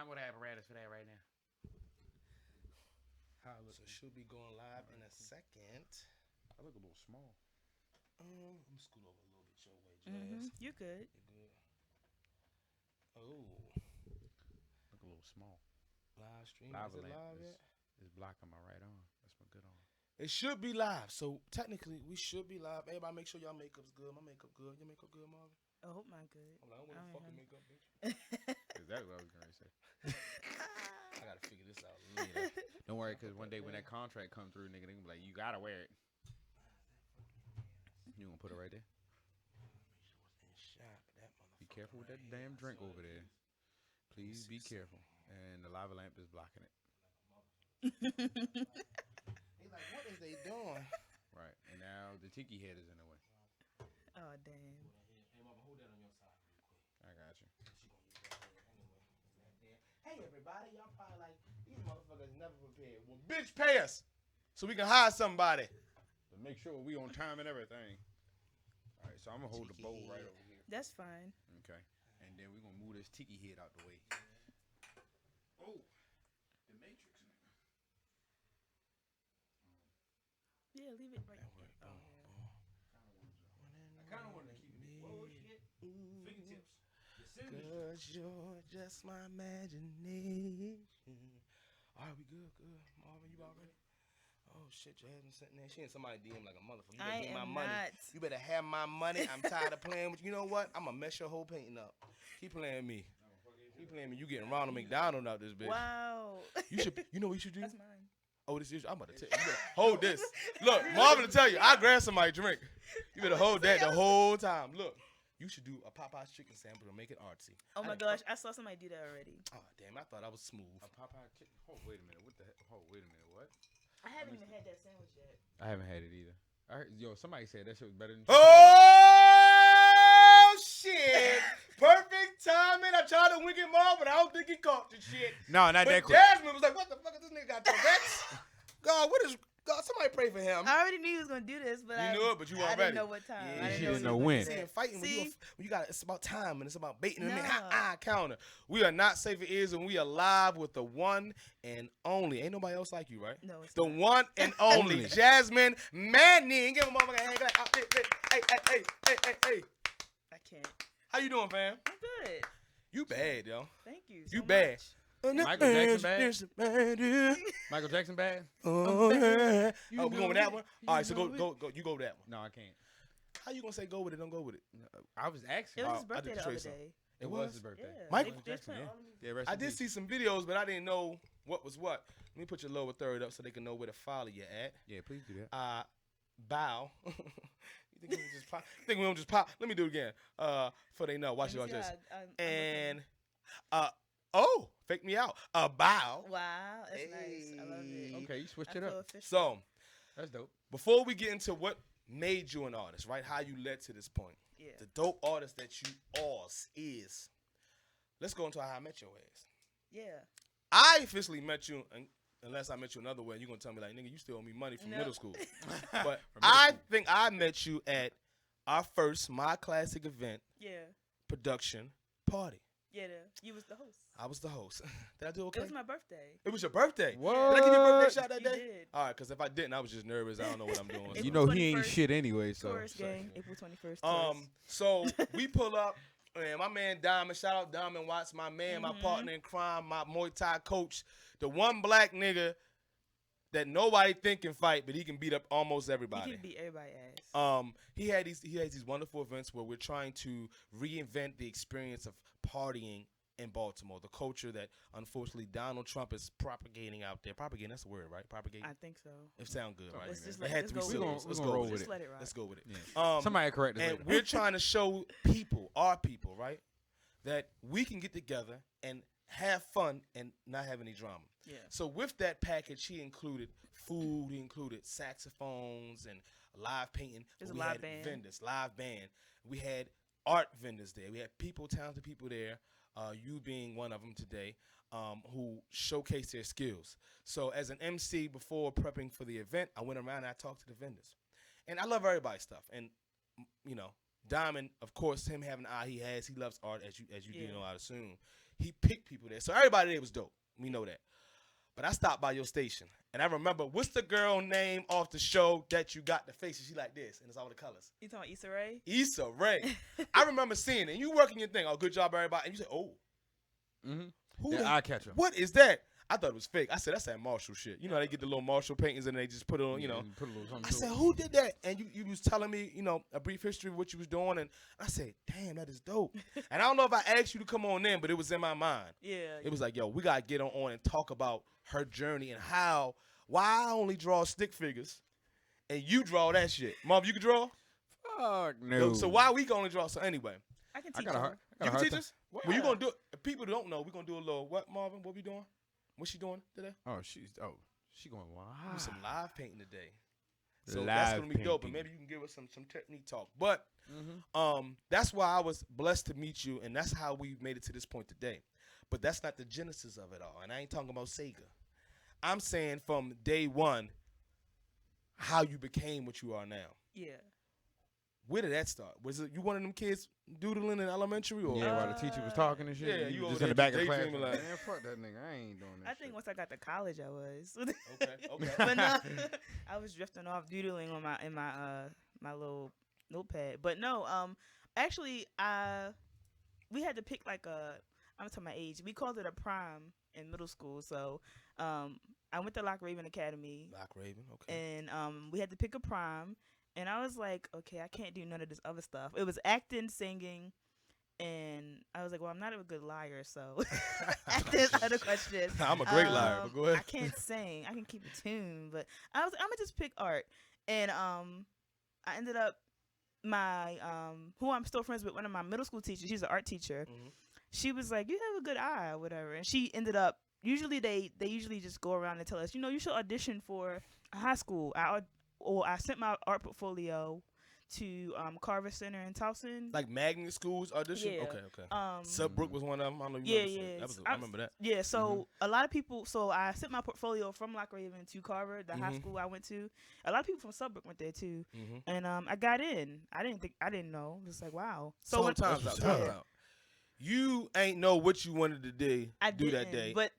I'm with apparatus for that right now. How I look? So she'll be going live in a second. I look a little small. Let me scoot over a little bit your way, Jazz. You good? You good? Oh, Look a little small. live stream. Lava Is it lamp live yet? is blocking my right arm. That's my good arm. It should be live. So technically, we should be live. Everybody, make sure y'all makeup's good. My makeup good. Your makeup good, Marvin? I hope mine good. I'm like, I don't want I to don't fucking know. makeup, bitch. Exactly what I was gonna say. I gotta figure this out later. Don't worry, cause one day when that contract come through, nigga, they gonna be like, you gotta wear it. You gonna put it right there? Make sure it's in shot. That Be careful with that motherfucker right damn here. drink over there. Please be careful. And the lava lamp is blocking it. They like, what is they doing? Right. And now the tiki head is in the way. Oh damn. Hey, mama, hold that on your side real quick. I got you. She gonna use that anyway. Hey, everybody, y'all probably like, these motherfuckers never prepared. Well, bitch, pay us so we can hire somebody. So make sure we on time and everything. All right, so I'm gonna hold the bowl right over here. That's fine. Okay. And then we're gonna move this tiki head out the way. Oh, the Matrix, nigga. Yeah, leave it right That there. work. Oh, Boom, yeah. boom. I kind of wanted to keep it. Whoa, shit. Fingertips. Cause you're just my imagination. All right, we good, good. Marvin, you about ready? Oh shit, Jasmin sitting there. She and somebody DM like a motherfucker. You better I get my am money. not. You better have my money. I'm tired of playing with you. You know what? I'm gonna mess your whole painting up. Keep playing me. Keep playing me. You getting Ronald McDonald out this bitch. Wow. You should. You know what you should do? That's mine. Oh, this is. I'm about to tell you. You better hold this. Look, Marvin to tell you. I grab somebody drink. You better hold that the whole time. Look, you should do a Popeye's chicken sample to make it artsy. Oh my gosh, I saw somebody do that already. Oh damn! I thought I was smooth. A Popeye chicken. Oh, wait a minute. What the heck? Oh, wait a minute. What? I haven't even had that sandwich yet. I haven't had it either. I heard, yo, somebody said that shit was better than. Oh shit! Perfect timing. I tried to wink him off, but I don't think he caught the shit. No, not But that quick. Jasmin was like, "What the fuck is this nigga got Tourette's?" God, what is? God, somebody pray for him. I already knew he was gonna do this, but You I knew it, but you I weren't didn't ready. know what time. Yeah, I she didn't didn't know know he was when. gonna See, do in that. fighting, when See? you got, it's about time and it's about baiting them in. No. Counter. We are not safe for ears, and we are live with the one and only. Ain't nobody else like you, right? No, it's The not. one and only Jasmin Manning. Give him a motherfucking hand. Hey, hey. I can't. How you doing, fam? I'm good. You bad, yo. Thank you. You so bad. much. Michael Jackson bad? Michael Jackson bad? Oh, bad. we going with that one? All right, so go. You go with that one. No, I can't. How you gonna say go with it? Don't go with it. I was asking. It was Oh, his I birthday did the show you other something. day. It was? was his birthday. Yeah. Michael They Jackson, playing yeah. all the music. Yeah, rest I in did peace. see some videos, but I didn't know what was what. Let me put your lower third up so they can know where to follow you at. Yeah, please do that. Bow. You think we just pop? You think we don't just pop? Let me do it again. For they know. Watch it, Let watch me see this. how I'm And looking. fake me out. A bow. Wow, that's nice. I love it. Hey. Okay, you switched I it feel up. official. So That's dope. before we get into what made you an artist, right? How you led to this point. Yeah. The dope artist that you is. Let's go into how I met your ass. Yeah. I officially met you, unless I met you another way, and you're going to tell me, like, nigga, you still owe me money from No. middle school. But From middle I school. think I met you at our first My Classic event Yeah. production party. Yeah. You was the host. I was the host. Did I do okay? It was my birthday. It was your birthday. What? Did I give you a birthday shot that You day? did. All right, because if I didn't, I was just nervous. I don't know what I'm doing. April You know he ain't 21st. shit anyway, so. Tourist gang, April 21st. So we pull up, and my man Diamond, shout out Diamond Watts, my man, my Mhm. partner in crime, my Muay Thai coach, the one black nigga that nobody think can fight, but he can beat up almost He everybody. can beat everybody's ass. He has these wonderful events where we're trying to reinvent the experience of partying in Baltimore, the culture that unfortunately Donald Trump is propagating out there. Propagating, that's the word, right? Propagating. I think so. It sounds good, right? Let's just It let- had let's to be go with syllables. it. Let's We're gonna go roll with with it. Just let it rock. Let's go with it. Yeah. Somebody correct us And later. we're trying to show people, our people, right, that we can get together and have fun and not have any drama. Yeah. So with that package, he included food, he included saxophones and live painting. There's a We live had band. vendors, live band. We had art vendors there. We had people, talented people there. You being one of them today, who showcased their skills. So as an MC, before prepping for the event, I went around and I talked to the vendors. And I love everybody's stuff. And, you know, Diamond, of course, him having the eye he has, he loves art, as you do Yeah. know, I assume. he picked people there. So everybody there was dope. We know that. But I stopped by your station, and I remember, what's the girl name off the show that you got the faces? She like this, and it's all the colors. You talking about Issa Rae? Issa Rae. I remember seeing it. And you working your thing. Oh, good job, everybody. And you say, oh. Mm-hmm. Who Yeah, the- eye catcher. What is that? I thought it was fake. I said, that's that Marshall shit. You know, they get the little Marshall paintings and they just put it on, you know. Put a little something I to said, it. who did that? And you was telling me, you know, a brief history of what you was doing. And I said, damn, that is dope. And I don't know if I asked you to come on in, but it was in my mind. Yeah. It was like, yo, we got to get on and talk about her journey and why I only draw stick figures and you draw that shit. Mom, you can draw? Fuck no. Yo, so why we can only draw? So anyway, I can I teach got a you. hard. you can teach us? Well, Well, you going to do it. If people don't know, we're going to do a little, what, Marvin? What we doing? What's she doing today? She going wild. Do some live painting today. So Live that's gonna be dope, and painting. maybe you can give us some technique talk. But Mm-hmm. that's why I was blessed to meet you, and that's how we made it to this point today. But that's not the genesis of it all, and I ain't talking about Sega. I'm saying from day one, how you became what you are now. Yeah. Where did that start? Was it you one of them kids doodling in elementary, or Yeah, while the teacher was talking and shit. yeah, you you was over just in the there back of the class. daydreaming like- Man, fuck that nigga. I ain't doing that. I think shit. once I got to college, I was. okay. But no, I was drifting off doodling on my little notepad. But no, actually, we had to pick like I'm talking my age. We called it a prom in middle school. So I went to Lock Raven Academy, Black Raven, okay. and we had to pick a prom. And I was like, okay, I can't do none of this other stuff. It was acting, singing, and I was like, well, I'm not a good liar, so acting out of the question. I'm a great liar, but go ahead. I can't sing. I can keep a tune, but I was I'm gonna just pick art. And I ended up my who I'm still friends with, one of my middle school teachers. She's an art teacher. Mhm. She was like, you have a good eye or whatever. And she ended up usually they usually just go around and tell us, you should audition for a high school. I sent my art portfolio to Carver Center in Towson. Like magnet schools audition. Yeah. Okay. Um, Subbrook was one of them. I don't know if you Yeah, remember shit. yeah. That was, I I remember that. Yeah, so a lot of people. So I sent my portfolio from Lock Raven to Carver, the high Mhm. school I went to. A lot of people from Subbrook went there too, Mm-hmm. and I got in. I didn't know. It was like wow. So when, times out. what's Times up. out. You ain't know what you wanted to do I do didn't, that day, but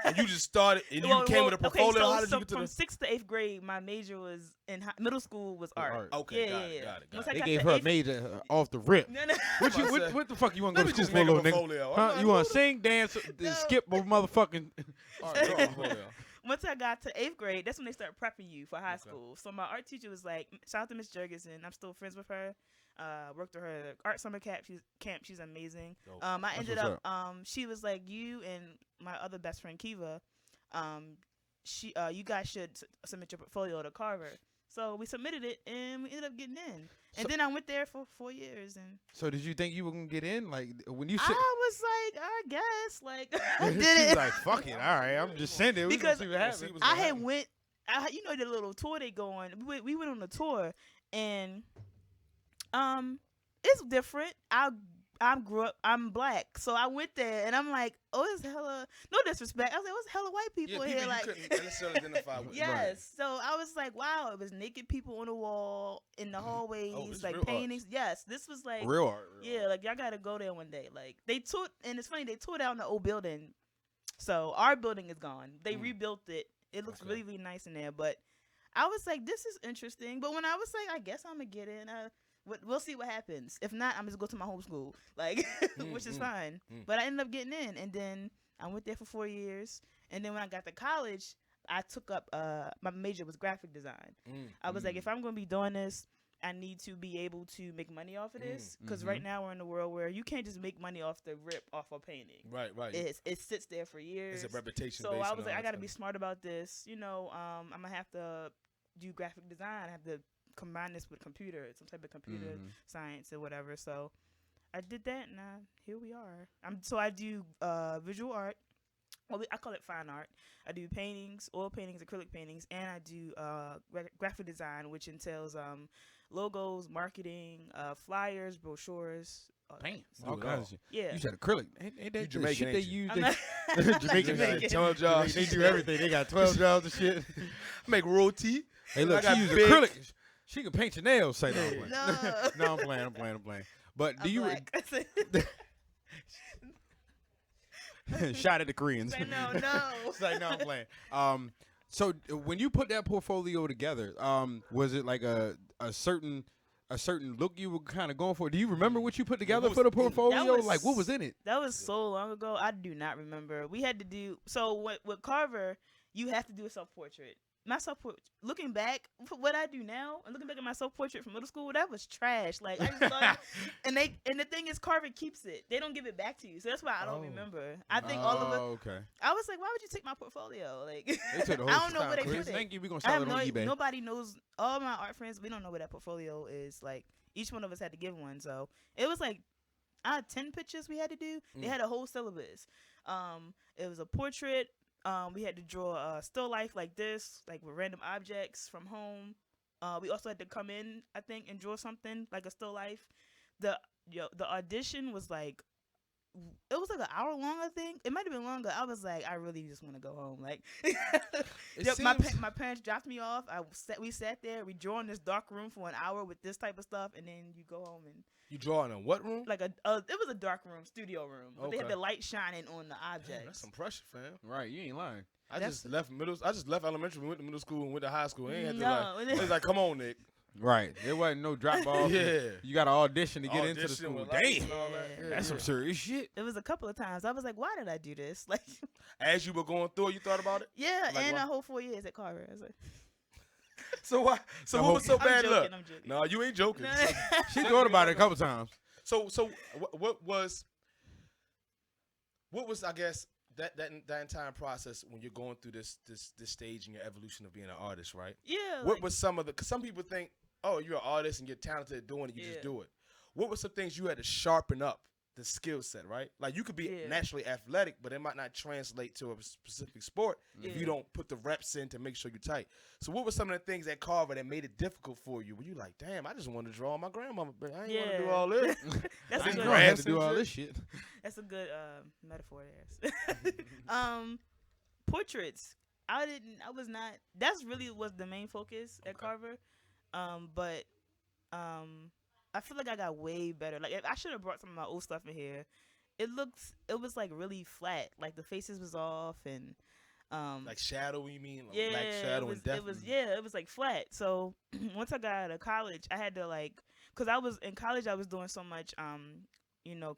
and you just started and well, you came with a okay, portfolio. so, How did so you get to from the? 6th to 8th grade, my major was in middle school was art. Okay, Yeah, got yeah, it, yeah. got it, got Once it. I They got gave to her a eighth- major off the rip. No, no. What you I said, what the fuck you want to Let go me to school just for, make a little nigga? portfolio. I'm Huh? like, You want who to sing, dance, No. skip a motherfucking? the- All right, draw a portfolio. Once I got to 8th grade, that's when they started prepping you for high Okay. school. So my art teacher was like, shout out to Miss Jurgensen. I'm still friends with her. Worked with her at art summer camp. She's amazing. Dope. I ended what's up. She was like, you and my other best friend Kiva. You guys should submit your portfolio to Carver. So we submitted it and we ended up getting in. And So- then I went there for 4 years and So did you think you were gonna get in? Like when you I said, was like, I guess like I she did was it. like, "Fuck it, all right, I'm just sending it. We Because gonna see what We'll see happens." what's I gonna had happen. went, the little tour they go on. We went on a tour, and it's different. I'm black, so I went there, and I'm like, oh, it's hella no disrespect. I was like, what's hella white people Yeah, here? people Like, you couldn't necessarily identify with. yes. So I was like, wow, it was naked people on the wall in the hallways, it's like real art. paintings. Yes, this was like Real art. yeah, like y'all gotta go there one day. Like they toured, and it's funny they tore down the old building, so our building is gone. They rebuilt it. It looks Okay. really, really nice in there. But I was like, this is interesting. But when I was like, I guess I'm gonna get in. We'll see what happens. If not, I'm just go to my home school, like, which is fine. But I ended up getting in, and then I went there for 4 years. And then when I got to college, I took up my major was graphic design. I was like, if I'm gonna be doing this, I need to be able to make money off of this, because right now we're in a world where you can't just make money off the rip off a painting. Right. It sits there for years. It's a reputation. So based I and was all like, I that got to be stuff. smart about this. I'm gonna have to do graphic design. I have to combine this with computer, some type of computer science or whatever. So I did that, and here we are. So I do visual art. Well, I call it fine art. I do paintings, oil paintings, acrylic paintings, and I do graphic design, which entails logos, marketing, flyers, brochures. Damn, Do all it kinds all. of shit. Yeah. You said acrylic. Ain't that You the Jamaican, shit they ain't you? use? I'm They, not- Jamaican. Jamaican. 12 jobs. They do everything. They got 12 jobs and shit. Make roti. Hey, look, I got she uses big- acrylic. She can paint your nails. Say no. No. No, I'm playing. But do I'm you? black. Shot at the Koreans. Like, no. It's like, no, I'm playing. So when you put that portfolio together, was it like a certain look you were kind of going for? Do you remember what you put together for the portfolio? Like, what was in it? That was so long ago. I do not remember. We had to do with Carver. You have to do a self-portrait. My self-portrait, looking back, what I do now, and looking back at my self-portrait from middle school, that was trash. Like, I just thought, and the thing is, Carver keeps it. They don't give it back to you, so that's why I don't remember. I think all of it. Okay. I was like, why would you take my portfolio? Like, They took the whole I don't know time, where they Chris. put it. Thank you. We're gonna I sell have it on eBay. nobody knows. All my art friends, we don't know what that portfolio is. Like, each one of us had to give one, so it was like, out of 10 pictures we had to do, they had a whole syllabus. It was a portrait. We had to draw a still life like this, like with random objects from home. We also had to come in, I think, and draw something like a still life. The audition was like, it was like an hour long, I think. It might have been longer. I was like, I really just want to go home. Like, my parents dropped me off. We sat there. We drew in this dark room for an hour with this type of stuff, and then you go home and. You draw in a what room? Like it was a dark room, studio room. But they had Okay. the light shining on the objects. Damn, that's some pressure, fam. Right, you ain't lying. I just left elementary, went to middle school, and went to high school. Ain't had to No. it was like, come on, Nick. Right, there wasn't no drop off. Yeah. You got to audition to get into the Audition school. with lights Damn, and all that. Yeah. that's some serious shit. It was a couple of times. I was like, why did I do this? Like, As you were going through it, you thought about it? yeah, Like and what? a whole 4 years at Carver. I was like, So why? So what was so I'm bad? joking, Look, I'm joking. no, you ain't joking. She thought about it a couple times. So what was I guess that entire process when you're going through this stage in your evolution of being an artist, right? Yeah. What was some of the? Because some people think, oh, you're an artist and you're talented at doing it, you just do it. What were some things you had to sharpen up the skill set, right? Like you could be naturally athletic, but it might not translate to a specific sport if you don't put the reps in to make sure you're tight. So what were some of the things at Carver that made it difficult for you? Were you like, damn, I just want to draw my grandmama, but I ain't want to do all this. That's I a ain't good. gonna have to do all this shit. That's a good metaphor there. Portraits. That's really was the main focus at Carver. But I feel like I got way better. Like I should have brought some of my old stuff in here. It was like really flat. Like the faces was off and like shadow, you mean? Like yeah, black shadow and depth. it was like flat. So once I got out of college, I had to like, cause I was in college, I was doing so much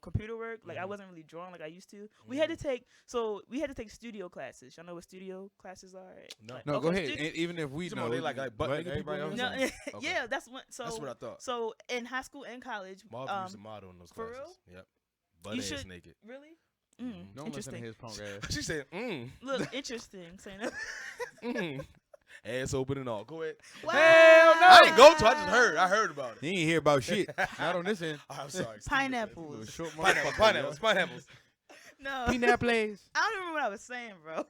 computer work. Like I wasn't really drawing like I used to. We had to take studio classes. Y'all know what studio classes are? No. Like, No, okay, go ahead. And even if we know, They like butt nigga people everybody in else. there? No, Okay. yeah, that's what. So That's what I thought. So in high school and college, Marvin used to model in those for classes. real? Yep. Butt You ass should- naked. really. Don't listen to Interesting. his punk ass. She said, Look, interesting. Saying that. ass open and all. Go ahead. Wow. Hell no. I didn't go to. I just heard. I heard about it. He ain't hear about shit. Not on this end. I'm sorry. Pineapples. Short Pineapples. No. Peanut plays. I don't remember what I was saying, bro.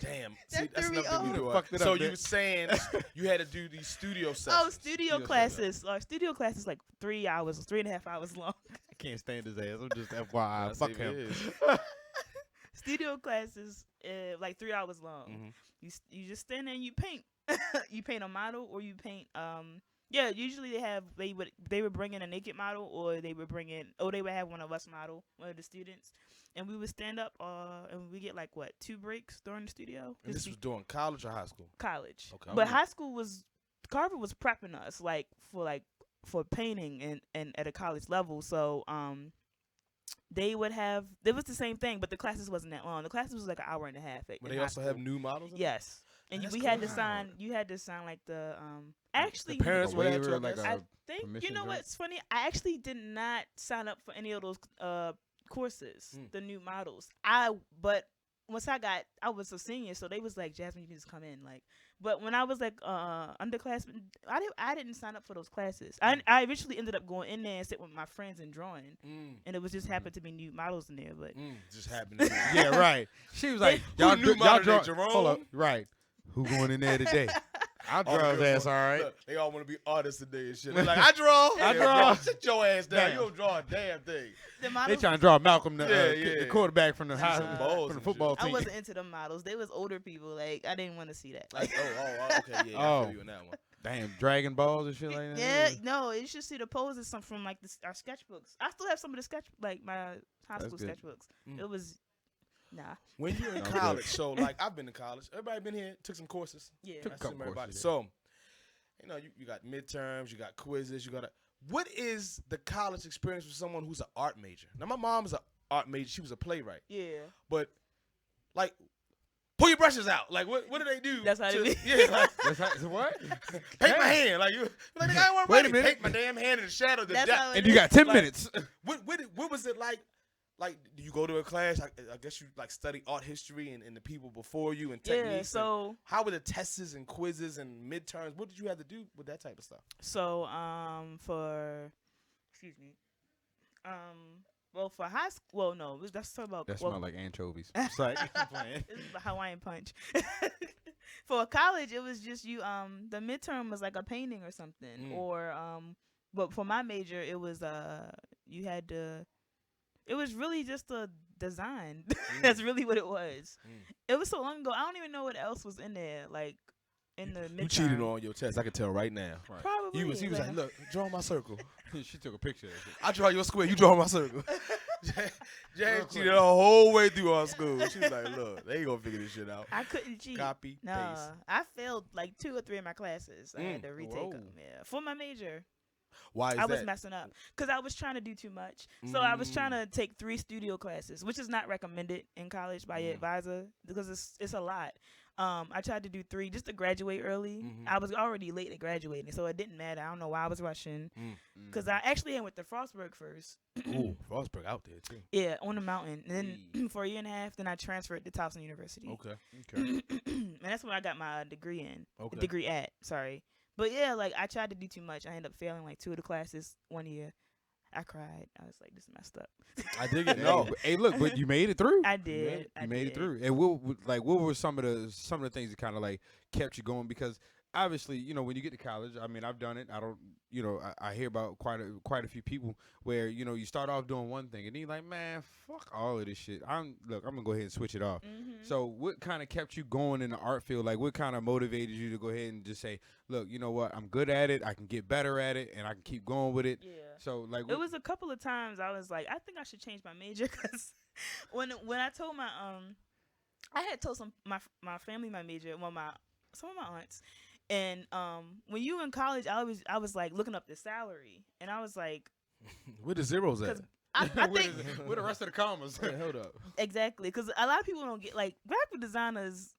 Damn. That See, that's threw me another thing we off. do. Fucked it So up, you bitch. were saying you had to do these studio sessions. Oh, studio classes. Studio classes like 3 hours, 3.5 hours long. I can't stand his ass. I'm just FYI. That's Fuck it him. is. Studio classes, like 3 hours long. Mhm. You just stand there and you paint. You paint a model or you paint. Usually they would bring in a naked model or they would have one of us model, one of the students, and we would stand up and we get like 2 breaks during the studio. And this was during college or high school? College. Okay. But high school Carver was prepping us for painting and at a college level. So it was the same thing, but the classes wasn't that long. The classes was like an hour and a half. But they also have new models? in it? Yes. And That's we had cool. to sign. You had to sign like the actually. The parents A would have waiver, to like guess? a- I think you permission know drink? what's funny. I actually did not sign up for any of those courses. Mm. The new models. But once I was a senior, so they was like, Jasmin, you can just come in. Like, but when I was like underclassmen, I didn't sign up for those classes. I eventually ended up going in there and sit with my friends and drawing, and it was just happened to be new models in there. But Just happened to be. Yeah, right. She was like, Who y'all knew y'all modern draw. day Jerome? Hold up. Right. Who going in there today? I'll All the draw his girls ass, want- all right. Look, they all want to be artists today and shit. They're like, I draw. I Yeah, draw. bro, sit your ass down. Damn. You don't draw a damn thing. the They models, trying to draw Malcolm, the, Yeah. the quarterback from the Some high, balls from the and football I team. wasn't into them models. They was older people. Like I didn't want to see that. Like, okay, yeah, I Oh. feel you in that one. Damn, Dragon Balls and shit like that. Yeah, no, you should see the poses from like our sketchbooks. I still have some of the my high That's school good. sketchbooks. Mm. It was Nah. When you're in I'm college, so like I've been to college. Everybody been here, took some courses. Yeah. Took a I couple assume everybody. courses, So, you know, you got midterms, you got quizzes, you got what is the college experience for someone who's an art major? Now, my mom's an art major. She was a playwright. Yeah. But, like, pull your brushes out. Like, what do they do? That's how they be. Yeah, like, That's how, what? paint my hand. Like, you like, I don't want Wait a to minute. paint my damn hand in the shadow. That's how it And you got 10 Like- minutes. What was it like? Like, do you go to a class? I guess you like study art history and the people before you and techniques. Yeah. and So how were the tests and quizzes and midterms? What did you have to do with that type of stuff? for excuse me. Well, for high school, well, no, that's talking about. That well, smell like anchovies. It's like, I'm playing. This is the Hawaiian punch. For college, it was just you. The midterm was like a painting or something, or but for my major, it was you had to. It was really just a design. That's really what it was. It was so long ago. I don't even know what else was in there. Like in the midterm. You cheated on your test. I can tell right now. Right. Probably. He was like, look, draw my circle. She took a picture of it. I draw your square. You draw my circle. Jay Real cheated the whole way through our school. She was like, look, they ain't gonna figure this shit out. I couldn't cheat. Copy, Nah, paste. I failed like 2 or 3 of my classes. I had to retake Whoa. them. Yeah, for my major. Why is I was that? messing up because I was trying to do too much. So I was trying to take 3 studio classes, which is not recommended in college by your advisor because it's a lot. I tried to do 3 just to graduate early. I was already late at graduating, so it didn't matter. I don't know why I was rushing because I actually went to Frostburg first. Ooh, Frostburg out there too. Yeah, on the mountain. And then for a year and a half, then I transferred to Towson University. Okay. And that's when I got my degree in. Okay. Degree at, sorry. But yeah, like I tried to do too much. I ended up failing like 2 of the classes one year. I cried. I was like, this is messed up. I dig it. Hey, No. hey, look, but you made it through. I did. You made it through. And what were some of the things that kind of like kept you going? Because obviously, you know, when you get to college, I mean, I've done it. I don't, you know, I hear about quite a few people where, you know, you start off doing one thing and then you're like, man, fuck all of this shit. I'm gonna go ahead and switch it off. So what kind of kept you going in the art field? Like, what kind of motivated you to go ahead and just say, look, you know what, I'm good at it. I can get better at it, and I can keep going with it. Yeah. So like, It was a couple of times I was like, I think I should change my major because when I told my I had told my family my major, well some of my aunts, and when you in college, I was like looking up the salary, and I was like, Where the zeros at? 'cause I think where the rest of the commas? Hey, hold up. exactly because a lot of people don't get like graphic designers,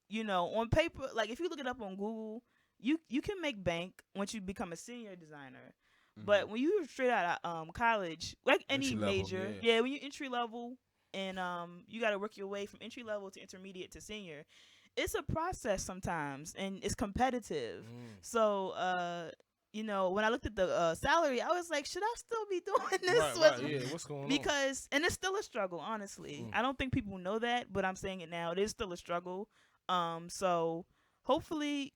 you know, on paper. Like if you look it up on Google, you can make bank once you become a senior designer. But when you straight out of college, like any Entry level, major, yeah. when you entry level and you got to work your way from entry level to intermediate to senior, it's a process sometimes and it's competitive. So you know, when I looked at the salary, I was like, should I still be doing this? Right, yeah. What's going on? Because and it's still a struggle, honestly. I don't think people know that, but I'm saying it now. It is still a struggle. So hopefully,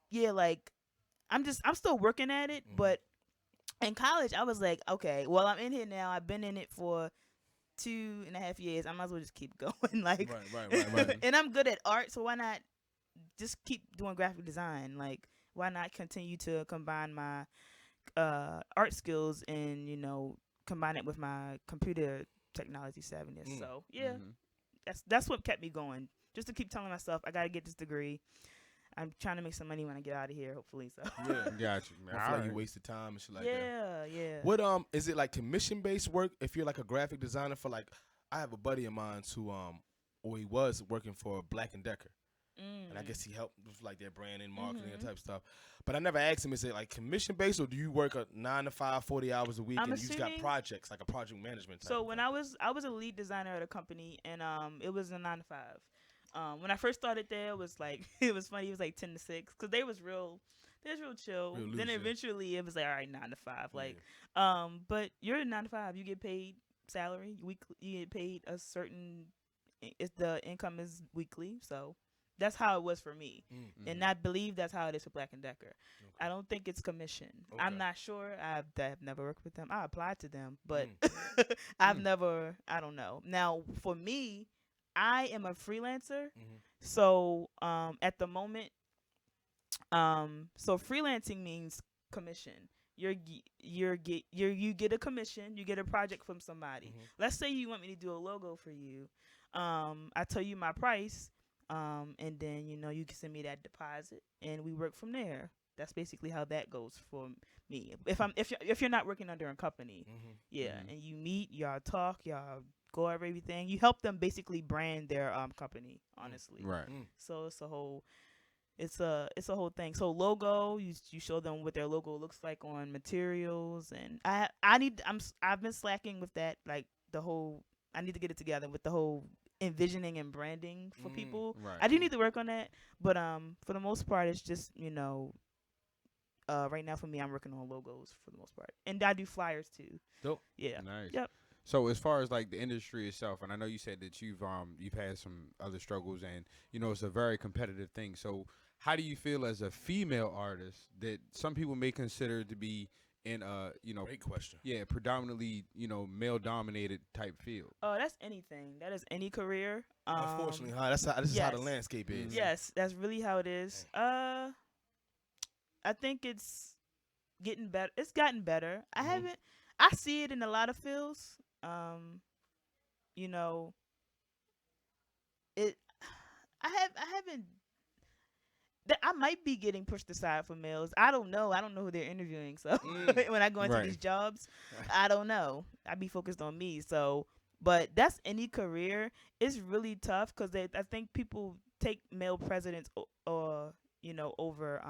yeah, like I'm still working at it, but in college, I was like, okay, well, I'm in here now. I've been in it for 2.5 years. I might as well just keep going. Like, right. and I'm good at art, so why not just keep doing graphic design? Like, why not continue to combine my art skills and, you know, combine it with my computer technology savviness? So, yeah, that's what kept me going. Just to keep telling myself, I got to get this degree. I'm trying to make some money when I get out of here, hopefully. So Yeah, Got you, man. I feel like All you right. wasted time and shit like that. yeah. What is it like commission based work? If you're like a graphic designer for like, I have a buddy of mine who or he was working for Black and Decker, and I guess he helped with like their branding, marketing, and type stuff. But I never asked him, is it like commission based or do you work a 9 to 5, 40 hours a week, I'm and you just got assuming- projects like a project management type So of when thing? I was a lead designer at a company, and it was a 9 to 5. When I first started there, it was like it was funny. It was like 10 to 6 because they was real chill. Real loose, Then yeah. eventually it was like, all right, 9 to 5. Like, but you're in 9 to 5. You get paid salary weekly. You get paid a certain. It's the income is weekly, so that's how it was for me. And I believe that's how it is for Black and Decker. I don't think it's commission. Okay. I'm not sure. I've never worked with them. I applied to them, but I've never. I don't know. Now for me, I am a freelancer, so at the moment, so freelancing means commission. You get a commission. You get a project from somebody. Let's say you want me to do a logo for you. I tell you my price, and then you can send me that deposit, and we work from there. That's basically how that goes for me. If you're not working under a company, and you meet, y'all talk, y'all go over everything. You help them basically brand their company. Honestly, Right. So it's a whole thing. So logo, you show them what their logo looks like on materials, and I've been slacking with that, like the whole. I need to get it together with the whole envisioning and branding for people. Right. I do need to work on that, but for the most part, it's just right now for me, I'm working on logos for the most part, and I do flyers too. Dope. Yeah. Nice. Yep. So as far as like the industry itself, and I know you said that you've had some other struggles, and it's a very competitive thing. So how do you feel as a female artist that some people may consider to be in Great question. predominantly male dominated type field? Oh, that's anything. That is any career. Unfortunately, this is how the landscape is. Yes, that's really how it is. I think it's getting better. It's gotten better. I see it in a lot of fields. It. I haven't. I might be getting pushed aside for males. I don't know. I don't know who they're interviewing. So when I go into these jobs, I don't know. I be focused on me. So, but that's any career. It's really tough because I think people take male presidents or over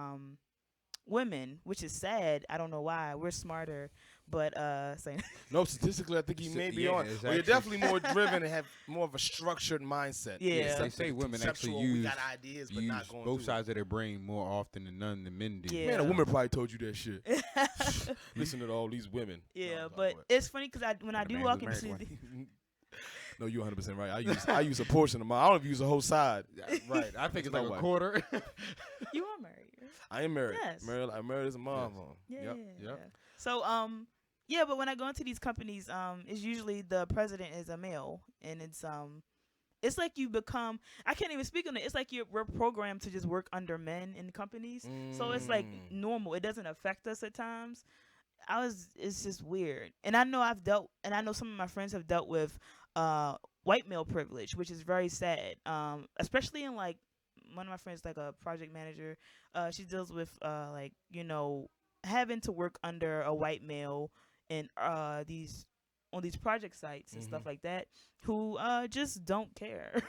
women, which is sad. I don't know why. We're smarter, but no, statistically, I think he may be on. Well, you're definitely more driven and have more of a structured mindset. Yeah, they say women actually we got ideas, but not going both sides of their brain more often than none than men do. Yeah. Man, a woman probably told you that shit. Listen to all these women. Yeah, No, but it's funny because when I do walk into no, you're 100% right. I use a portion of mine. I don't even use the whole side. Right. I think it's like a quarter. You are married. I am married. Yes. I'm married as a mom. Yeah. Yep. So but when I go into these companies, it's usually the president is a male, and it's like you become. I can't even speak on it. It's like we're programmed to just work under men in companies, so it's like normal. It doesn't affect us at times. It's just weird, and I know some of my friends have dealt with white male privilege, which is very sad. Especially in like one of my friends, like a project manager, she deals with having to work under a white male and on these project sites and stuff like that, who just don't care.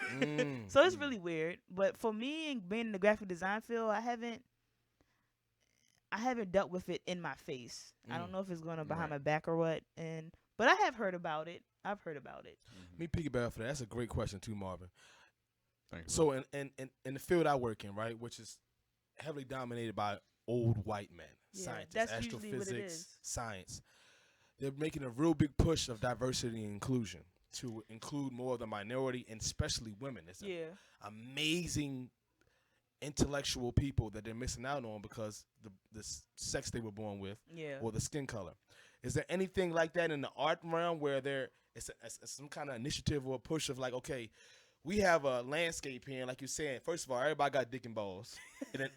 So it's really weird. But for me, being in the graphic design field, I haven't dealt with it in my face. I don't know if it's going behind my back or what, but I have heard about it. I've heard about it. Me piggyback for that. That's a great question too, Marvin. Thanks. So in the field I work in, right, which is heavily dominated by old white men, scientists, that's usually what it astrophysics, is. science, they're making a real big push of diversity and inclusion to include more of the minority and especially women. It's amazing intellectual people that they're missing out on because the sex they were born with or the skin color. Is there anything like that in the art realm where it's some kind of initiative or a push of like, okay, we have a landscape here, and like you're saying, first of all, everybody got dick and balls, and then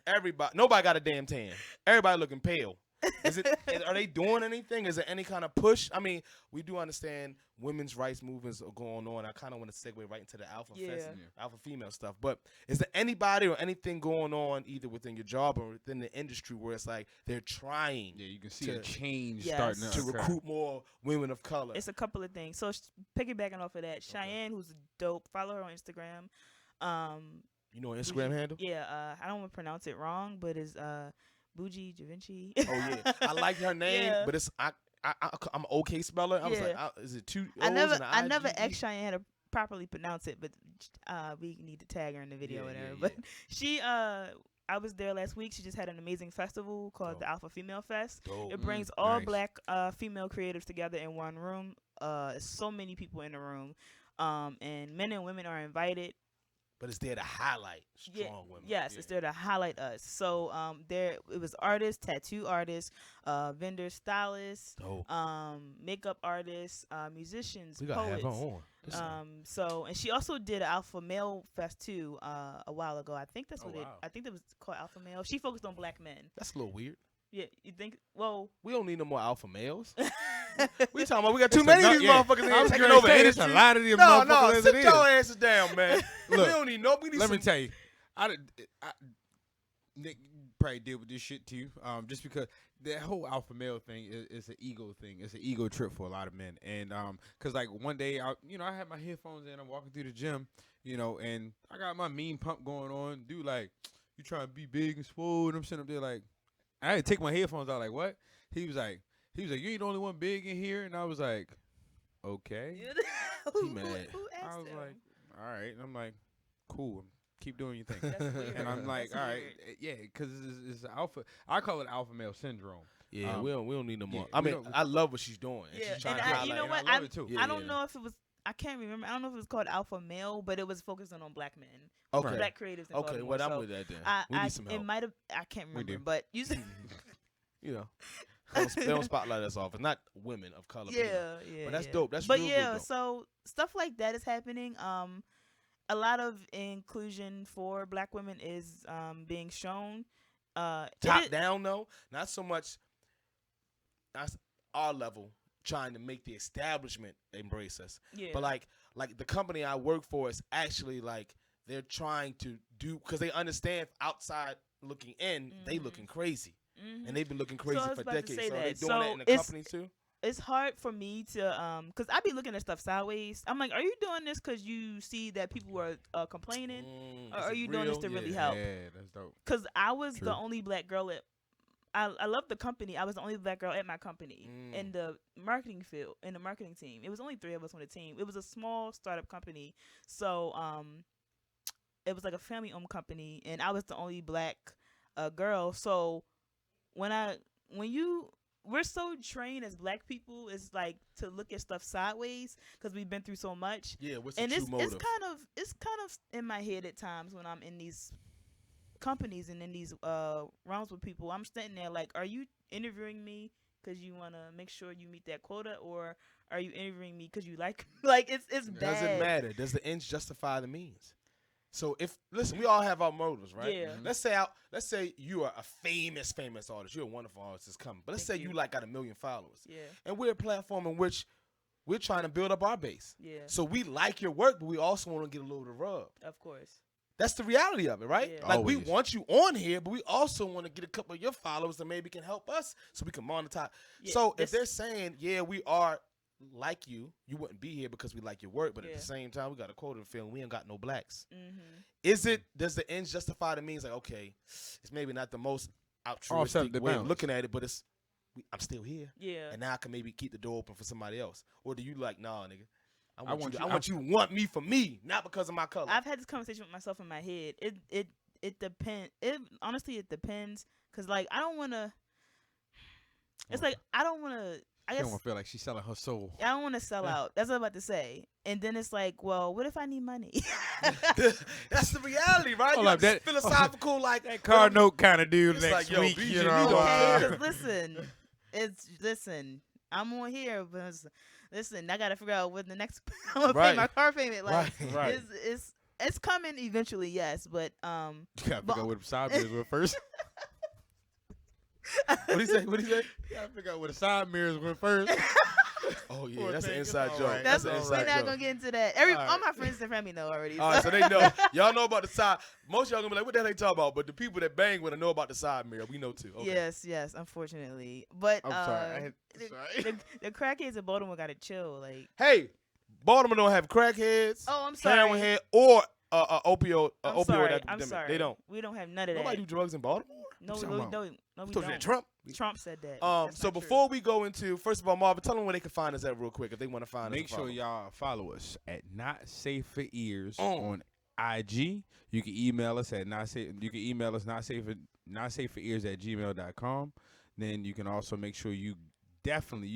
nobody got a damn tan. Everybody looking pale. Are they doing anything? Is there any kind of push? I mean, we do understand women's rights movements are going on. I kind of want to segue right into the alpha female stuff. But is there anybody or anything going on either within your job or within the industry where it's like they're trying? Yeah, you can see a change starting to recruit more women of color. It's a couple of things. So piggybacking off of that, Cheyenne, who's dope, follow her on Instagram. You know her Instagram handle? Yeah, I don't want to pronounce it wrong, but it's Bougie Javinci. Oh yeah, I like her name, but it's I'm an okay speller. I was like, is it two O's? I never asked Cheyenne how to properly pronounce it, but we need to tag her in the video, whatever. But she, I was there last week. She just had an amazing festival called the Alpha Female Fest. It brings all black female creatives together in one room. So many people in the room, and men and women are invited. But it's there to highlight strong women. Yes, it's there to highlight us. So it was artists, tattoo artists, vendors, stylists, makeup artists, musicians, we gotta poets. have her on. And she also did an Alpha Male Fest too a while ago. I think that's I think that was called Alpha Male. She focused on black men. That's a little weird. Yeah, you think? Well, we don't need no more alpha males. We talking about we got too many of these motherfuckers in I here was taking gonna over say, it's a industry. lot of them No, motherfuckers as sit it your is. asses down, man. Look, we don't need no. We need Let some. me tell you, Nick probably deal with this shit too. Just because that whole alpha male thing is an ego thing. It's an ego trip for a lot of men. And cause like one day I had my headphones in. I'm walking through the gym, and I got my mean pump going on. Dude, like, you trying to be big and swole, and I'm sitting up there like, I had to take my headphones out. Like, what? He was like, you ain't the only one big in here, and I was like, okay. He mad. Who asked I was him? like, all right. And I'm like, cool. Keep doing your thing. That's weird. And I'm like, That's all right, weird. yeah, because it's alpha. I call it alpha male syndrome. Yeah, we don't need no more. yeah, I we mean, don't- I love what she's doing. And Yeah, she's trying and to I, highlight. you know and what? I love it too. Yeah, I don't yeah. know if it was. I can't remember. I don't know if it was called alpha male, but it was focusing on black men, Okay. black creatives. In Okay, Baltimore. well, I'm so with that then. We I need some it help. might have. I can't We remember, do. but you said. You know, they don't spotlight us off. It's not women of color. people. Yeah. But that's yeah. dope. That's but real, yeah, real dope. so stuff like that is happening. A lot of inclusion for black women is being shown. Top it is- down though, not so much. That's our level trying to make the establishment embrace us. Yeah. But like the company I work for is actually like they're trying to do because they understand outside looking in, they Mhm. looking crazy. Mhm. And they've been looking crazy I was for about to decades. say So they that. doing So that in the it's- company too. It's hard for me to because I be looking at stuff sideways. I'm like, are you doing this because you see that people are complaining, or Is are it you doing this real? to really Yeah. help? Yeah, that's dope. Because I was True. the only black girl at. I love the company. I was the only black girl at my company in the marketing field, in the marketing team. It was only 3 of us on the team. It was a small startup company, so it was like a family-owned company, and I was the only black girl. So we're so trained as black people is like to look at stuff sideways because we've been through so much. Yeah, what's the And true it's motive? kind of in my head at times when I'm in these companies and in these rounds with people. I'm standing there like, are you interviewing me because you want to make sure you meet that quota, or are you interviewing me because you like it's bad. Doesn't matter. Does the ends justify the means? So listen, we all have our motives, right? Yeah. Let's say you are a famous artist. You're a wonderful artist that's coming. But let's Thank say you you. like got 1 million followers. Yeah, And we're a platform in which we're trying to build up our base. yeah, So we like your work, but we also want to get a little of the rub. of course. That's the reality of it, right? Yeah. Like we Always. want you on here, but we also want to get a couple of your followers that maybe can help us so we can monetize. Yeah, So if this- they're saying, yeah, we are like you wouldn't be here because we like your work, but at Yeah. the same time, we got a quota to fill and we ain't got no blacks. Mm-hmm. Does the ends justify the means? Like, okay, it's maybe not the most Offset altruistic the way of balance. looking at it, but I'm still here. Yeah. And now I can maybe keep the door open for somebody else. Or do you like, nah, nigga, I want want you- you to want me for me, not because of my color. I've had this conversation with myself in my head. It depends. Honestly, it depends. Cause like I don't want to. It's like I don't want to. I She guess don't want to feel like she's selling her soul. I don't want to sell out. That's what I'm about to say. And then it's like, well, what if I need money? That's the reality, right? Hold You up, got this that- philosophical, like That card note kind of dude It's next like, yo, week, BJ, you we know. don't Okay, care. 'cause listen. I'm on here, but listen, I gotta figure out when the next I'm gonna Right. pay my car payment. Like, Right. it's coming eventually, yes, but You gotta But- figure out what the side mirrors went first. What he say? What he say? You gotta figure out what the side mirrors went first. Oh yeah, Poor that's an thing. inside All joke. right. that's an we're inside not joke. gonna get into that. All All right. my friends and family know already. All right, so they know. Y'all know about the side. Most of y'all gonna be like, what the hell they talking about? But the people that bang with know about the side mirror. We know too. Okay. Yes, unfortunately, but I'm sorry. the crackheads in Baltimore gotta chill. Like, Hey, Baltimore don't have crackheads, oh, I'm heroin sorry. head, or opioid I'm sorry. epidemic. I'm sorry. They don't. We don't have none of Nobody that. do drugs in Baltimore. No, What you no, talking no, about? no, we Told you don't. that Trump. Trump said that. So That's not true. before we go into, first of all, Marvin, tell them where they can find us at real quick if they want to find Make us. sure y'all follow us at Not Safe for Ears Mm. on IG. You can email us at not safe for ears at gmail.com. Then you can also make sure you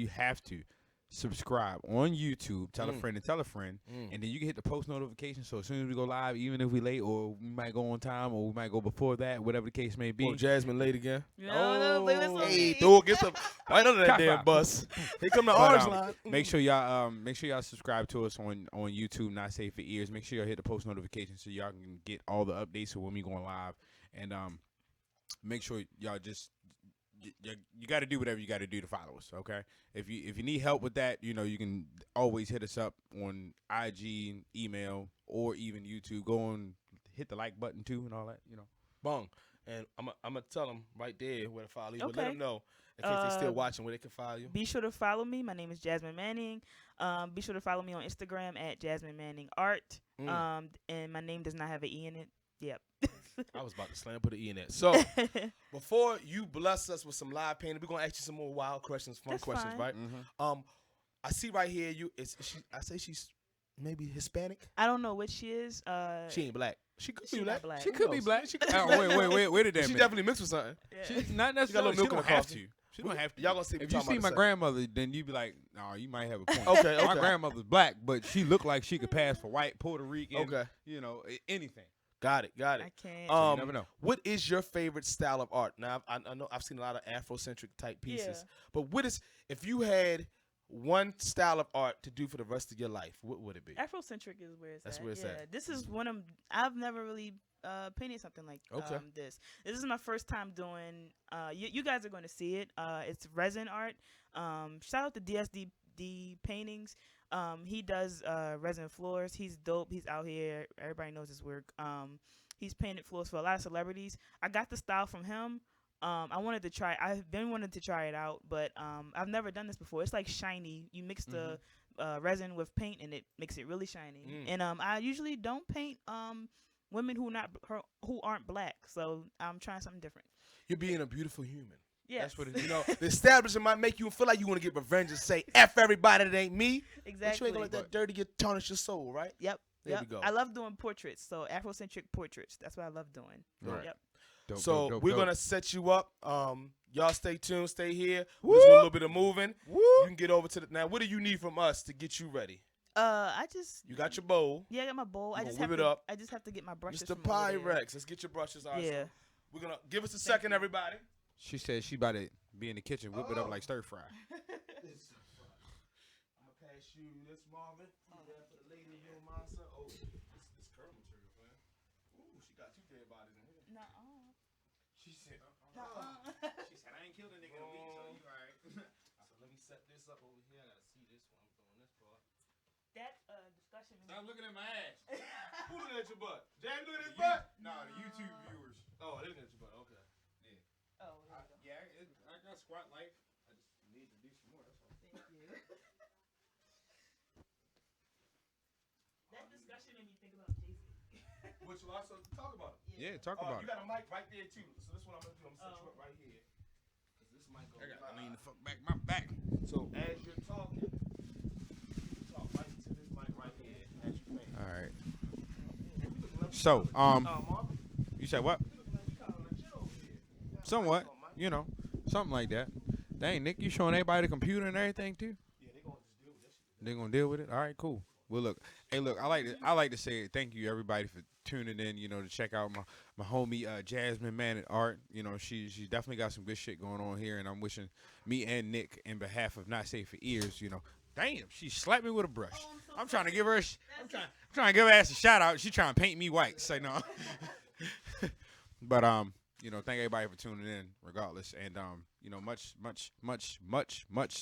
have to subscribe on YouTube. Tell a friend and tell a friend. And then you can hit the post notification. So as soon as we go live, even if we late or we might go on time or we might go before that, whatever the case may be. Oh, Jasmin late again. No, but it was Hey, me. throw get some right under that Cock damn out. bus. Here come the But, orange line. Make sure y'all subscribe to us on YouTube, Not Safe for Ears. Make sure y'all hit the post notification so y'all can get all the updates of when we going live. And make sure y'all just you got to do whatever you got to do to follow us. Okay, if you need help with that, you can always hit us up on IG, email, or even YouTube. Go on, hit the like button too, and all that. Bong. And I'm gonna tell them right there where to follow you. But let Okay. them know in case they still watching where they can follow you. Be sure to follow me. My name is Jasmin Manning. Be sure to follow me on Instagram at Jasmin Manning Art. And my name does not have an E in it. Yep. I was about to slam put an E in it. So before you bless us with some live painting, we're gonna ask you some more wild questions, fun That's questions, fine. right? I see right here I say she's maybe Hispanic. I don't know what she is. She ain't black. She could be She black. not black. She could be black. She could Wait did that She mean? definitely mixed with something. Yeah. She's not She got a necessarily. little milk She in don't her have coffee. to. She don't have to. Y'all gonna see If you see my grandmother, then you be like, "No, you might have a point." Okay, My okay. grandmother's black, but she looked like she could pass for white, Puerto Rican. Okay. Anything. Got it. I can't. So you never know. What is your favorite style of art? Now I know I've seen a lot of Afrocentric type pieces, but what is if you had one style of art to do for the rest of your life, what would it be? Afrocentric is where it's That's at. where it's at. This is one of I've never really painted something like this. This is my first time doing. You guys are going to see it. It's resin art. Shout out to DSD Paintings. He does resin floors. He's dope. He's out here. Everybody knows his work. He's painted floors for a lot of celebrities. I got the style from him. I've been wanting to try it out, but I've never done this before. It's like shiny. You mix the resin with paint, and it makes it really shiny. And I usually don't paint women who aren't black, so I'm trying something different. You're being a beautiful human. Yes. That's what it is. The establishment might make you feel like you want to get revenge and say F everybody that ain't me. Exactly. But you ain't gonna let that dirty get tarnish your soul, right? Yep. There we go. I love doing portraits, so Afrocentric portraits. That's what I love doing. Right. Yep. Dope, we're gonna set you up. Y'all stay tuned, stay here. We'll do a little bit of moving. You can get over to now. What do you need from us to get you ready? You got your bowl. Yeah, I got my bowl. I just whip have it to. up. I just have to get my brushes. Mr. from over there. Pyrex, let's get your brushes. All right, Yeah. so we're gonna give us a second, everybody. She said she about to be in the kitchen, whip it up like stir fry. I'm gonna pass you this, Marvin. For the lady in your monster. Oh, this curl material, man. Ooh, she got two dead bodies in here. Nuh-uh. She said, She said, I ain't killed a nigga in a week, so you all right. So let me set this up over here. I gotta see this one. I'm throwing this part. That discussion. Stop looking at my ass. Who looking at your butt? Jamie looking at his butt? Nah, the YouTube viewers. Oh, they looking at your butt. Okay. Oh, there we go. I got squat life. I just need to do some more. That's all. Thank you. That discussion made me think about Jason. Which will also talk about it. Yeah, talk about You it. got a mic right there too. So this is what I'm gonna do. I'm gonna set you up right here. Cause this mic goes. I lean the fuck back my back. So as you're talking, you talk right into this mic right here as you paint. All right. So, Marvin, you said what? you looking like you kind of legit over here. Somewhat. Something like that. Dang, Nick, you showing everybody the computer and everything too? Yeah, they gonna just deal with that shit. They're gonna deal with it. All right, cool. Well, look, I like to say thank you everybody for tuning in. To check out my homie Jasmin Manning Art. She's definitely got some good shit going on here, and I'm wishing me and Nick, in behalf of Not Safe for Ears, damn, she slapped me with a brush. I'm trying to give her I'm trying to give her ass a shout out. She trying to paint me white. Say no. But thank everybody for tuning in, regardless, and much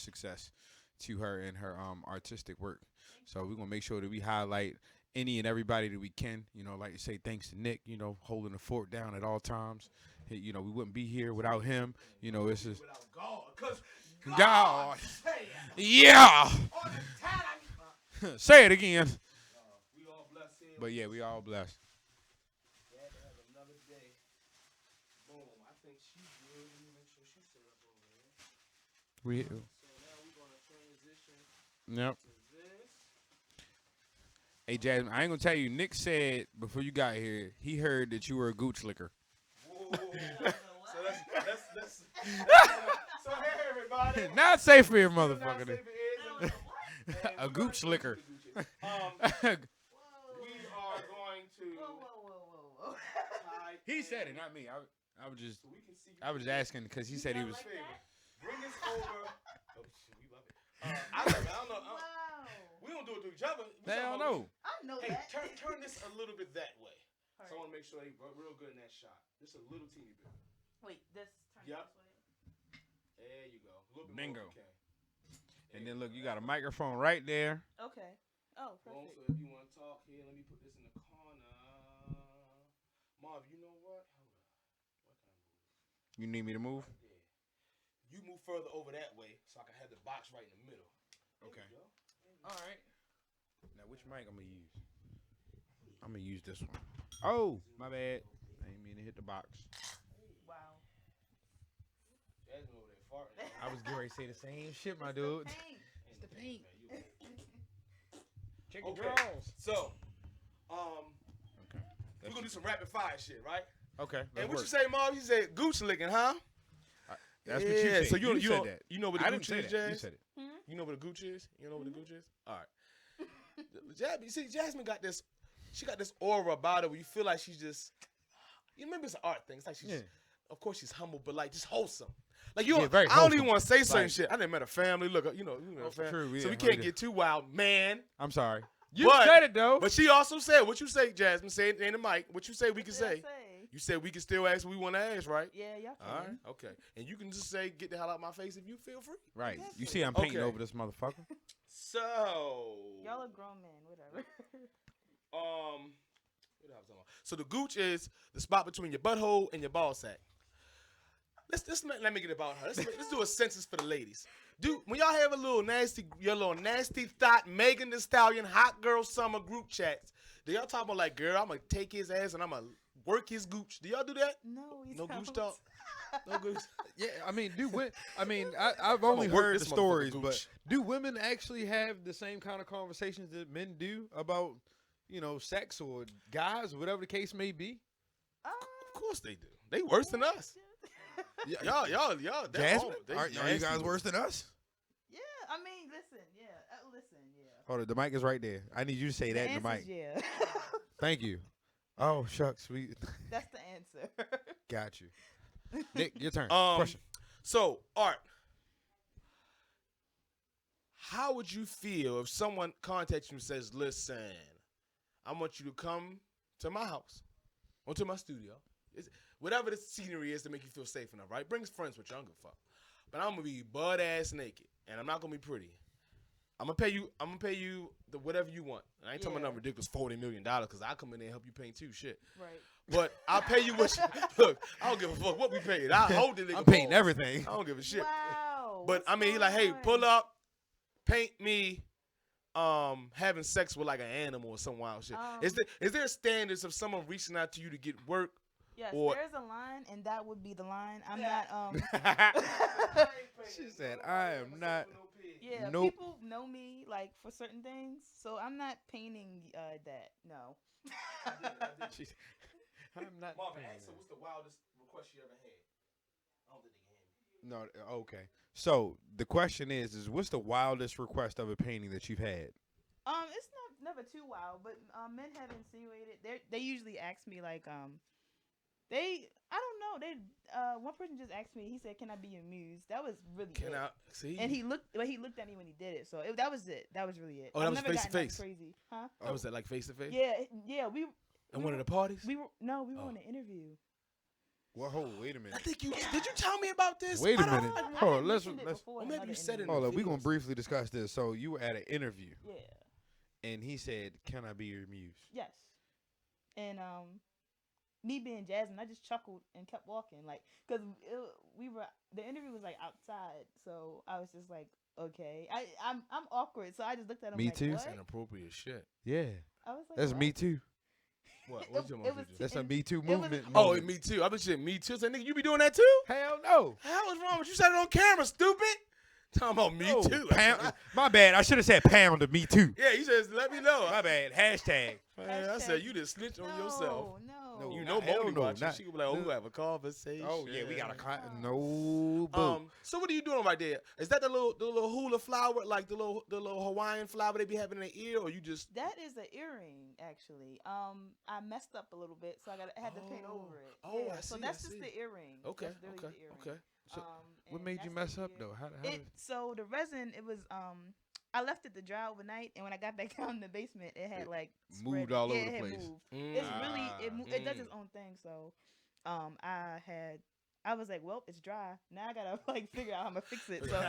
success to her in her artistic work. So we're gonna make sure that we highlight any and everybody that we can. Like to say thanks to Nick. Holding the fort down at all times. We wouldn't be here without him. This is Without God, cause God. Hey, Yeah. on the talent. Say it again. We all blessed here. But yeah, we all blessed. Yeah, to have another day. Boom. I think she's good. Let me make sure she's set up over here. So now we're gonna transition Yep. to this. Hey Jasmine, I ain't gonna tell you. Nick said before you got here, he heard that you were a gooch licker. Whoa. So so hey everybody. Not safe for your Not motherfucker. safe it is. And A we're gooch gonna licker. We are going to Whoa. tie He said it, in not me. I was just so we can see I was asking because he said he was. Bring this over. Oh shit, we love it. I don't know. Wow. We don't do it to each other. Hell no. I know Hey, that. turn this a little bit that way. So I Alright. want to make sure they real good in that shot. Just a little teeny bit. Wait, this turn Yep. this way. There you go. A little bit Bingo. more if you can. And then look, you got a microphone right there. Okay. Oh, Boom, perfect. so if you want to talk here, let me put this in the corner. Marv, you know what? Hold on. What can I move? You need me to move? Right there. You move further over that way so I can have the box right in the middle. Okay. All right. Now, which mic I'm gonna use? I'm gonna use this one. Oh, my bad. I didn't mean to hit the box. Wow. Jasmin over there farting. I was getting ready to say the same shit, my dude. It's the paint. Check Okay. your drawers. So, Okay. we're gonna do some rapid fire shit, right? Okay. And what you say, Marv? You said gooch licking, huh? That's what you said. So you said that. You know what I the didn't gooch say is, that. You Jazz? said it. You know what a gooch is? You know what a gooch is? All right. Jasmine got this. She got this aura about her where you feel like she's just. You remember it's an art thing. It's like she's. Of course she's humble, but like just wholesome. Like you, very I don't even wholesome. want to say certain Like- shit. I didn't met a family. Look, you know, family. true, So yeah, we can't okay. get too wild, man. I'm sorry. You But- said it though. But she also said, what you say, Jasmine? Say it in the mic. What you say we can What did I say? You said we can still ask what we want to ask, right? Yeah, y'all can. All right, okay. And you can just say, get the hell out of my face if you feel free. Right. You Exactly. see, I'm painting Okay. over this motherfucker. So, Y'all are grown men, whatever. what was I talking about? So the gooch is the spot between your butthole and your ball sack. Let me get about her. Let's do a census for the ladies. Dude, when y'all have your little nasty thought Megan Thee Stallion hot girl summer group chats, do y'all talk about like, girl, I'm gonna take his ass and I'm gonna work his gooch? Do y'all do that? No, we No don't. gooch talk. No gooch. Yeah, I mean, I've only work heard this the stories, motherfucker but gooch. do women actually have the same kind of conversations that men do about, sex or guys, whatever the case may be? Of course they do. They worse than us. Y'all. Jasmine, they are you nasty guys with worse than us? Yeah, I mean, listen, yeah. Hold on, the mic is right there. I need you to say that in the mic. answer's yeah. Thank you. Oh shucks, we That's the answer. got you. Nick, your turn. it. Question. So, Art, how would you feel if someone contacts you and says, listen, I want you to come to my house or to my studio. Whatever the scenery is to make you feel safe enough, right? Bring friends with you, I don't give a fuck. But I'm gonna be butt ass naked, and I'm not gonna be pretty. I'm gonna pay you the whatever you want. And I ain't talking about Yeah. no ridiculous $40 million because I come in there and help you paint too. Shit. Right. But I'll pay you what you look. I don't give a fuck what we paid. I'll hold the nigga. I'm painting balls. everything. I don't give a shit. Wow. But I mean, he like, hey, pull up, paint me, having sex with like an animal or some wild shit. Is there standards of someone reaching out to you to get work? Yes, or- there's a line, and that would be the line. I'm not. She said, I am not. Yeah, Nope. people know me like for certain things, so I'm not painting that. No. She's, I'm not. Marvin, painting answer that. what's the wildest request you ever had? I don't think they can hear me. No, okay. So the question is what's the wildest request of a painting that you've had? It's never too wild, but men have insinuated. They usually ask me like I don't know. One person just asked me. He said, "Can I be your muse?" That was really Can it. I see? And he looked at me when he did it. So that was it. That was really it. Oh, that I've was never face to gotten that face? Crazy, huh? Oh, was that like face to face? Yeah. We And one of the parties? we were we were Oh. on an interview. Well, hold. Wait a I minute. think you did. You tell me about this? Wait a I don't- minute. I Hold had on. Let's. mentioned it before Well, in maybe another you said it in interview. Hold on. We're videos. gonna briefly discuss this. So you were at an interview, Yeah. and he said, "Can I be your muse?" Yes. And me being Jasmine, I just chuckled and kept walking, like, cause the interview was like outside, so I was just like, okay, I'm awkward, so I just looked at him. Me like, too. What? That's inappropriate shit. Yeah, I was like, that's what? me too. What? It- What you it was That's a and Me Too it was- movement. Oh, moment. and me too. I bet you me too. So, nigga, you be doing that too? Hell no. Hell is wrong with you? Said it on camera, stupid. Talking about me No, too. Pound, my bad. I should have said pound of Me Too. Yeah, you just let me know. My bad. Hashtag. Man, I said you just snitch on yourself. No. No, You know hell Moni no, watching. not- She gonna be like, oh, no. we have a conversation. Oh yeah, we got a no boo. So what are you doing right there? Is that the little hula flower, like the little Hawaiian flower they be having in their ear, or you just? That is an earring, actually. I messed up a little bit, so I had to paint over it. Oh, Yeah, I so see, that's I just see. the earring. Okay, That's literally okay, the earring. okay. So, what and made you that's mess the up ear. though? How So the resin, it was I left it to dry overnight, and when I got back down in the basement, it had like moved spread- all over yeah, the it had place. moved. It's really it does Mm. its own thing. So I had I was like, well, it's dry. Now I gotta like figure out how I'm gonna fix it. So,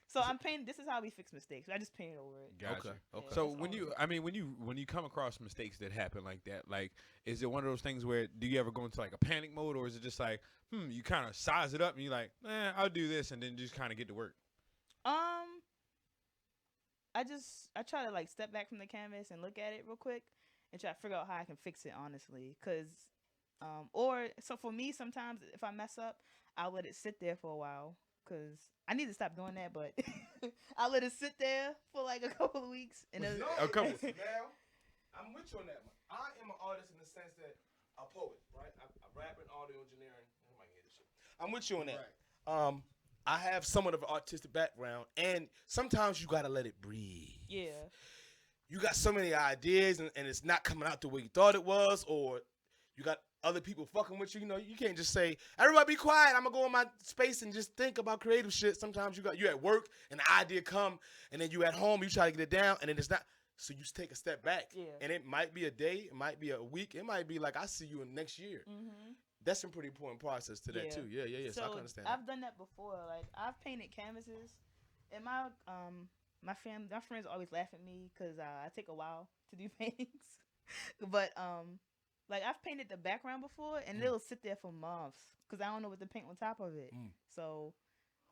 so I'm painting. This is how we fix mistakes. I just painted over it. Gotcha. Okay. Yeah, So that's when all you, it is. I mean, when you come across mistakes that happen like that, like, is it one of those things where do you ever go into like a panic mode, or is it just like, you kind of size it up and you're like, I'll do this, and then just kind of get to work? I try to like step back from the canvas and look at it real quick and try to figure out how I can fix it honestly. Cause, or so for me, sometimes if I mess up, I'll let it sit there for a while. Cause I need to stop doing that, but I'll let it sit there for like a couple of weeks. And then, A couple. Now, I'm with you on that one. I am an artist in the sense that a poet, right? I rap and audio engineering. I might hear this shit. I'm with you on that. Right. I have somewhat of an artistic background, and sometimes you gotta let it breathe. yeah. You got so many ideas, and it's not coming out the way you thought it was, or you got other people fucking with you. You know, you can't just say, "Everybody be quiet. I'm gonna go in my space and just think about creative shit." Sometimes you at work, and the idea come, and then you at home, you try to get it down, and then it's not. So you take a step back, and it might be a day, it might be a week, it might be like I see you in next year. Mm-hmm. That's a pretty important process to that Yeah. too. Yeah. So I can understand. I've done that before. Like I've painted canvases, and my friends always laugh at me because I take a while to do paintings. But like I've painted the background before, and it'll sit there for months because I don't know what to paint on top of it. So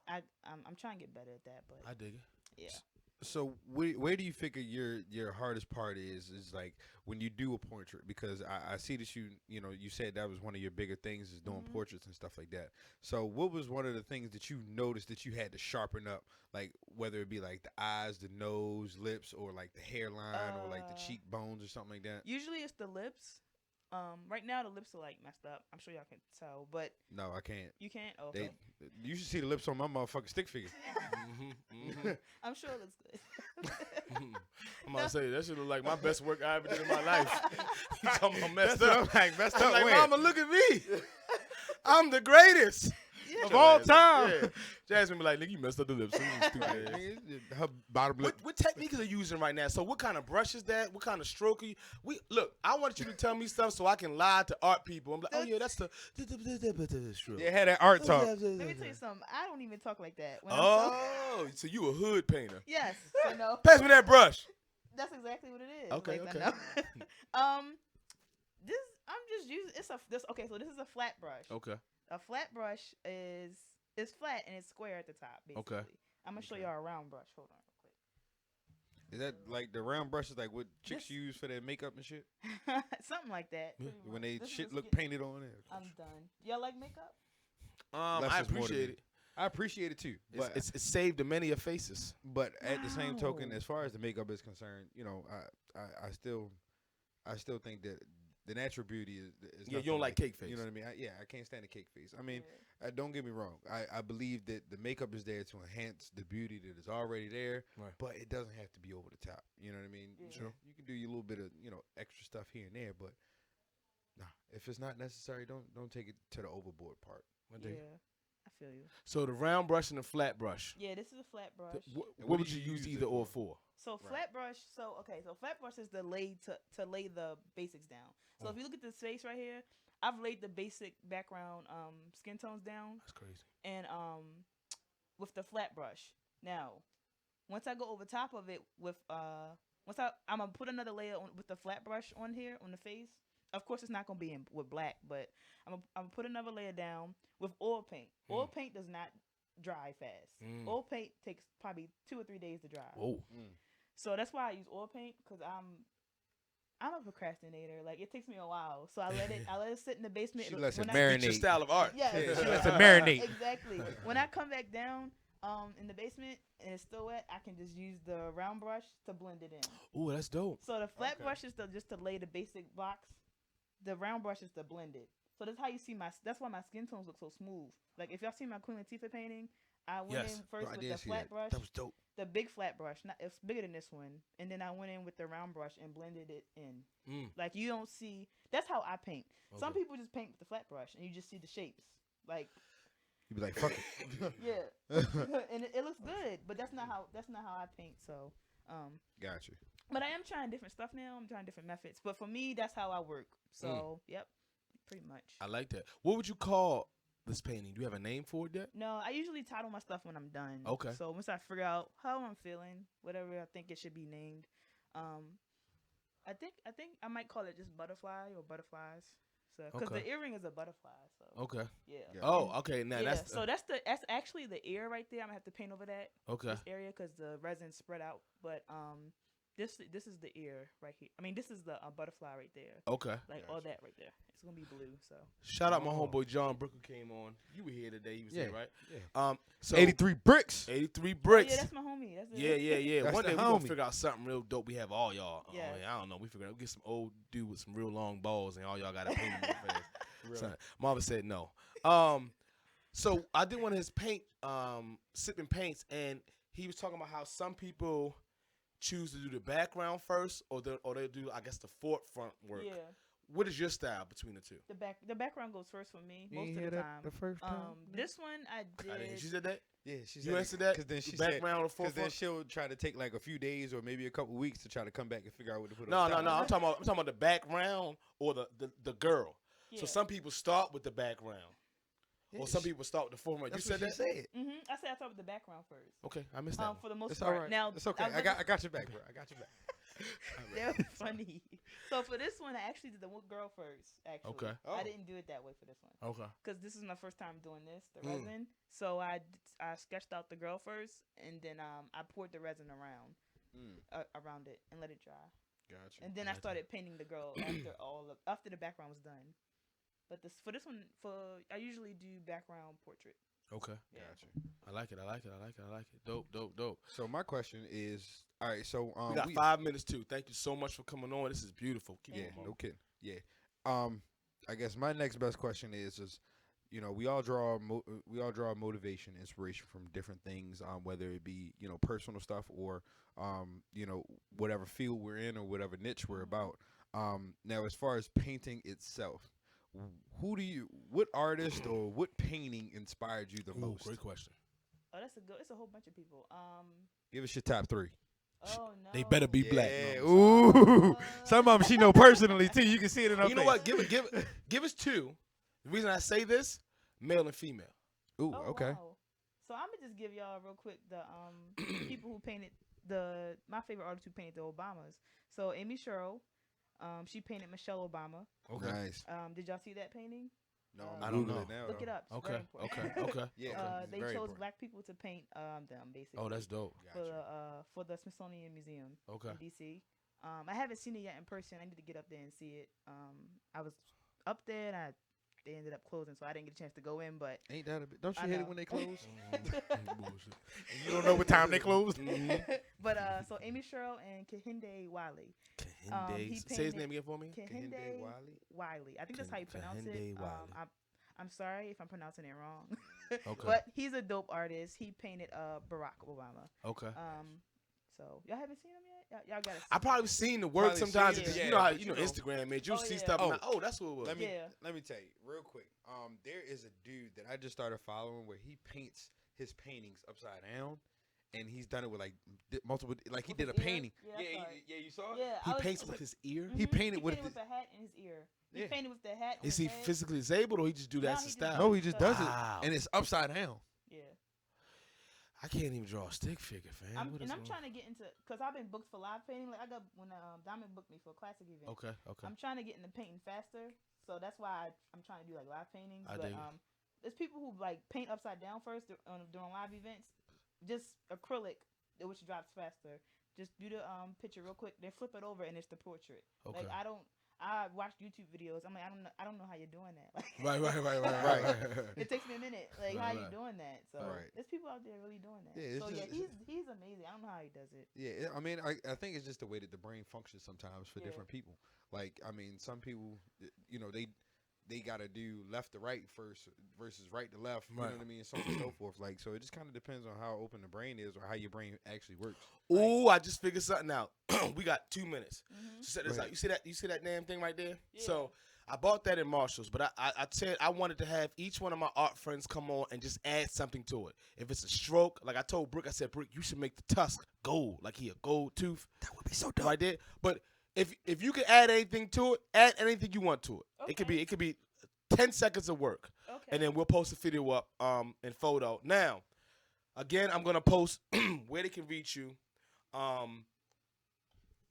I'm trying to get better at that. But I dig it. yeah. So where do you figure your hardest part is like when you do a portrait? Because I see that you said that was one of your bigger things is doing portraits and stuff like that. So what was one of the things that you noticed that you had to sharpen up, like whether it be like the eyes, the nose, lips, or like the hairline, or like the cheekbones or something like that? Usually it's the lips. Right now the lips are like messed up. I'm sure y'all can tell, but No, I can't. you can't. Oh, okay. You should see the lips on my motherfucking stick figure. I'm sure it looks good. I'm about to say that should look like my best work I ever did in my life. You talking about messed That's up? like messed I'm up. like, when? Mama, look at me. I'm the greatest Of all time. Yeah. Jasmine be like, nigga, you messed up the lips. You stupid ass. Her bottom lip. What technique are you using right now? So what kind of brush is that? What kind of stroke are you? Look, I want you to tell me stuff so I can lie to art people. I'm like, oh yeah, that's the stroke. Yeah, had that art talk. Let me tell you something. I don't even talk like that. When Oh, so you a hood painter? yes. So no. Pass me that brush. That's exactly what it is. Okay, like, okay. This I'm just using. Okay. So this is a flat brush. Okay. A flat brush is flat and it's square at the top. Basically. Okay. I'm gonna show y'all a round brush. Hold on, real quick. Is that like the round brushes, like what chicks use for their makeup and shit? Something like that. pretty When much. they This is shit a look skin- painted on it. I'm done. Y'all like makeup? Less I is more to appreciate me. it. I appreciate it too. But It's saved to many of faces. but at the same token, Wow. as far as the makeup is concerned, I still think that the natural beauty is Yeah, nothing you don't like cake face. You know what I mean? I can't stand a cake face. I mean, don't get me wrong. I believe that the makeup is there to enhance the beauty that is already there, Right. but it doesn't have to be over the top. You know what I mean? Yeah. Sure. You can do your little bit of extra stuff here and there, but nah, if it's not necessary, don't take it to the overboard part. Yeah, I feel you. So the round brush and the flat brush. Yeah, this is a flat brush. What would you use either or for? So Right. flat brush. So flat brush is the lay to lay the basics down. So if you look at this face right here, I've laid the basic background skin tones down, That's crazy. and with the flat brush. Now, once I go over top of it with I'm gonna put another layer on with the flat brush on here on the face. Of course, it's not gonna be with black, but I'm gonna put another layer down with oil paint. Oil paint does not dry fast. Oil paint takes probably 2 or 3 days to dry. Whoa. So that's why I use oil paint, because I'm a procrastinator. Like, it takes me a while, so I let it sit in the basement. She lets it When I- marinate. It's your style of art. Yeah, Yeah, she lets it marinate. Exactly. When I come back down in the basement and it's still wet, I can just use the round brush to blend it in. Ooh, that's dope. So the flat Okay. brush is just to lay the basic blocks. The round brush is to blend it. So that's how you see that's why my skin tones look so smooth. Like, if y'all see my Queen Latifah painting, I went Yes. in first I with did the see flat that. brush. That was dope. The big flat brush, it's bigger than this one, and then I went in with the round brush and blended it in. Like, you don't see. That's how I paint. Some Okay. people just paint with the flat brush, and you just see the shapes. Like, You be like, fuck it. yeah, and it looks good, but that's not how I paint. So, Got you. but I am trying different stuff now. I'm trying different methods, but for me, that's how I work. So, yep, pretty much. I like that. What would you call this painting? Do you have a name for it yet? No, I usually title my stuff when I'm done. Okay. So once I figure out how I'm feeling, whatever I think it should be named, I think I might call it just butterfly or butterflies. So because Okay. the earring is a butterfly. So Okay. yeah. Oh, okay. Now Yeah. that's So that's actually the ear right there. I'm gonna have to paint over that okay. this area because the resin's spread out. But this is the ear right here. I mean, this is the butterfly right there. Okay. Like all that right there. It's gonna be blue. So Shout out my Oh. homeboy John Brooker came on. You were here today. He was Yeah. here, right? Yeah. So 83 bricks. 83 Oh, bricks. yeah, that's my homie. That's Yeah. That's One the day we're gonna homie. figure out something real dope. We have all y'all. Yeah. I don't know. We figure out we get some old dude with some real long balls, and all y'all got to paint him real fast. Really? So, Mama said no. So I did one of his sipping paints, and he was talking about how some people choose to do the background first, or they do, I guess, the forefront work. Yeah. What is your style between the two? The background goes first for me You most ain't of hear the that time. the first time? This one I did. She said that. Yeah, she You answered that. Because then The she background or said, because then forefront? she'll try to take like a few days or maybe a couple weeks to try to come back and figure out what to put No. on top. I'm talking about the background or the girl. Yeah. So some people start with the background, or some people start with the forefront. You That's said what that. she said. I said I start with the background first. Okay, I missed that. One. For the most It's part. all right. Now It's okay. was I got your back, bro. I got your back. That was funny. So for this one, I actually did the girl first. Actually, Okay. Oh. I didn't do it that way for this one Okay. because this is my first time doing this, the resin. So I sketched out the girl first, and then I poured the resin around around it and let it dry. Gotcha. And then I started painting the girl after the background was done. But for this one, I usually do background portrait. Okay. Yeah. Gotcha. I like it. Dope. So my question is, all right. So We got 5 minutes too. Thank you so much for coming on. This is beautiful. Keep Yeah, it going. no kidding. Yeah. I guess my next best question is, we all draw motivation, inspiration from different things, whether it be personal stuff or whatever field we're in or whatever niche we're about. Now, as far as painting itself, what artist or what painting inspired you the most? Great question. Oh, it's a whole bunch of people. Give us your top 3. Oh no. They better be black. Yeah. No. Ooh. Some of them she know personally too. You can see it in her You know face. what? Give us 2. The reason I say this, male and female. Ooh. Oh, Okay. wow. So I'm gonna just give y'all real quick the people who painted my favorite artist who painted the Obamas. So Amy Sherrill, she painted Michelle Obama. Okay. Nice. Did y'all see that painting? No, I I'm don't Googling know. it now. Look though. it up. It's Okay. very important. Okay. Yeah. it's They very chose important. black people to paint them basically. Oh, that's dope. for the Smithsonian Museum Okay. in DC. I haven't seen it yet in person. I need to get up there and see it. I was up there and they ended up closing, so I didn't get a chance to go in. But Ain't that a bit? Don't I you hate know. it when they close? Bullshit. You don't know what time they close. but so Amy Sherrill and Kehinde Wiley. He Say his painted- name again for me. Kehinde Wiley? Wiley. I think that's how you pronounce Kehinde it. Wiley. I'm sorry if I'm pronouncing it wrong. Okay. But he's a dope artist. He painted Barack Obama. Okay. So y'all haven't seen him yet? Y'all gotta see I probably him. seen the work Probably sometimes. seen it, because yeah, you know how but you you know know. Instagram, man. You Oh, see yeah. stuff. Oh. And that's what it was. Let me Yeah. tell you real quick. There is a dude that I just started following where he paints his paintings upside down, and he's done it with like multiple. Like he With did a his ear? painting. Yeah, I saw it. Yeah, you saw it. Yeah, He I was- paints with his ear. He Mhm. painted with with a hat in his ear. He Yeah. painted with the hat. On Is his he head. physically disabled, or he just do that No, as he a just style? No, he just does Wow. it, and it's upside down. Yeah. I can't even draw a stick figure, fam. I'm What is going- trying to get into because I've been booked for live painting. Like I got when Diamond booked me for a classic event. Okay. I'm trying to get into painting faster, so that's why I'm trying to do like live paintings. I But dig it. there's people who like paint upside down first during live events. Just acrylic, which drops faster. Just do the picture real quick, then flip it over, and it's the portrait. Okay. Like I watched YouTube videos. I'm like, I don't know how you're doing that. Like, Right. it takes me a minute. Like, how Right, you right. doing that? So Right. there's people out there really doing that. Yeah, it's so just- yeah, he's amazing. I don't know how he does it. Yeah, I mean, I think it's just the way that the brain functions sometimes for Yeah. different people. Like, I mean, some people, they got to do left to right first versus right to left. You Right. know what I mean? So on and so forth. Like, so it just kind of depends on how open the brain is or how your brain actually works. Ooh, I just figured something out. We got 2 minutes. Mm-hmm. So check this Right. out. You see that damn thing right there? Yeah. So I bought that in Marshalls, but I said I wanted to have each one of my art friends come on and just add something to it. If it's a stroke, like I told Brick, I said, Brick, you should make the tusk gold, like he a gold tooth. That would be so dope. Right there. But if you can add anything to it, add anything you want to it. It could Okay. be 10 seconds of work. Okay. And then we'll post a video up in photo. Now, again, I'm going to post where they can reach you.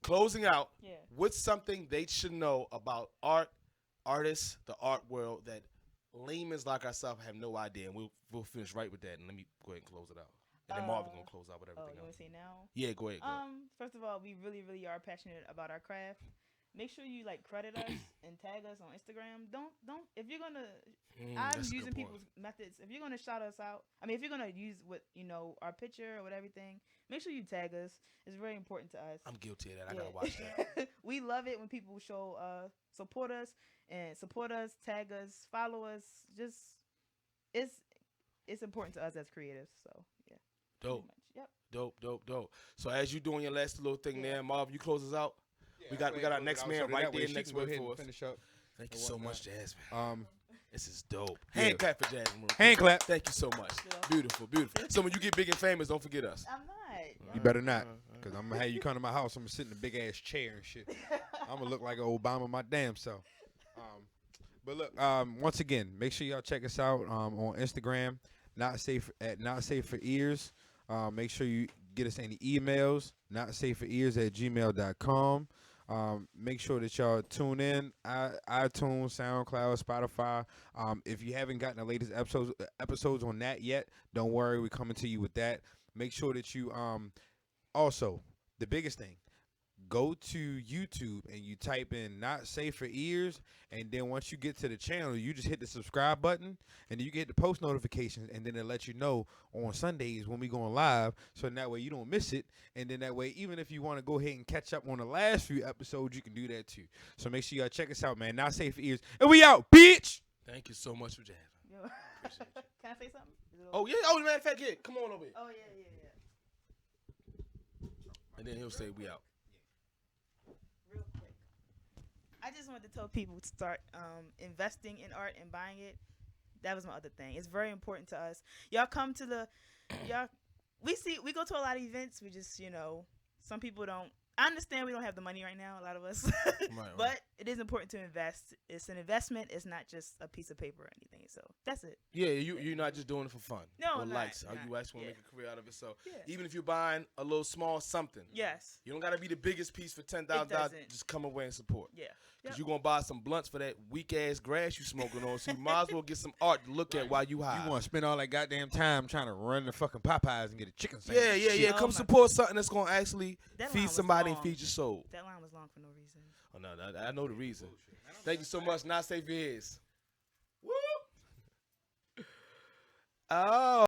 Closing out, Yeah. what's something they should know about art, artists, the art world that laymen like ourselves have no idea? And we'll finish right with that. And let me go ahead and close it out. And then Marvin going to close out with everything you want else. to say now? Yeah, go ahead. First of all, we really, really are passionate about our craft. Make sure you like credit us and tag us on Instagram. Don't if you're gonna I'm using people's methods. If you're gonna shout us out, I mean if you're gonna use what our picture or everything, make sure you tag us. It's very important to us. I'm guilty of that. I gotta watch that. We love it when people show support us, tag us, follow us. Just it's important to us as creatives. So yeah. Dope. Yep. Dope. So as you doing your last little thing there, Marv, you close us out. Yeah, we got our next man right there next week for us. Finish up. Thank you so much, Jasmin. This is dope. Yeah. Hand clap for Jasmin. Hand clap. Thank you so much. Yeah. Beautiful. So when you get big and famous, don't forget us. I'm not. You better not, because I'm going to have you come to my house. I'm going to sit in a big-ass chair and shit. I'm going to look like an Obama my damn self. But look, once again, make sure y'all check us out on Instagram, not safe for ears. Make sure you get us any emails, notsafeforears@gmail.com. Make sure that y'all tune in, iTunes, SoundCloud, Spotify. If you haven't gotten the latest episodes on that yet, don't worry, we're coming to you with that. Make sure that you also, the biggest thing, go to YouTube and you type in Not Safe for Ears, and then once you get to the channel, you just hit the subscribe button, and then you get the post notifications, and then it lets you know on Sundays when we going live, so that way you don't miss it, and then that way, even if you want to go ahead and catch up on the last few episodes, you can do that too. So make sure y'all check us out, man. Not Safe for Ears, and we out, bitch! Thank you so much for Jasmin. Appreciate you. Can I say something? Oh, yeah. Oh, matter of fact, yeah. Come on over here. Oh, yeah. And then he'll say we out. Real quick. I just wanted to tell people to start investing in art and buying it. That was my other thing. It's very important to us. Y'all come to we go to a lot of events. We just, some people don't. I understand we don't have the money right now, a lot of us. Right. But it is important to invest. It's an investment. It's not just a piece of paper or anything. So that's it. Yeah, you're not just doing it for fun. No, or not, likes. not, You actually want to make a career out of it. So Yeah. even if you're buying a little small something, Yes. you don't got to be the biggest piece for $10,000. doesn't. Just come away and support. Yeah. Because you're going to buy some blunts for that weak-ass grass you smoking on, so you might as well get some art to look at while you high. You want to spend all that goddamn time trying to run the fucking Popeyes and get a chicken sandwich. Yeah. Oh Come my support something that's going to actually That line feed was somebody and long. feed your soul. That line was long for no reason. Oh, no, I know the reason. Thank you so much. Not Safe Ears. Woo! Oh.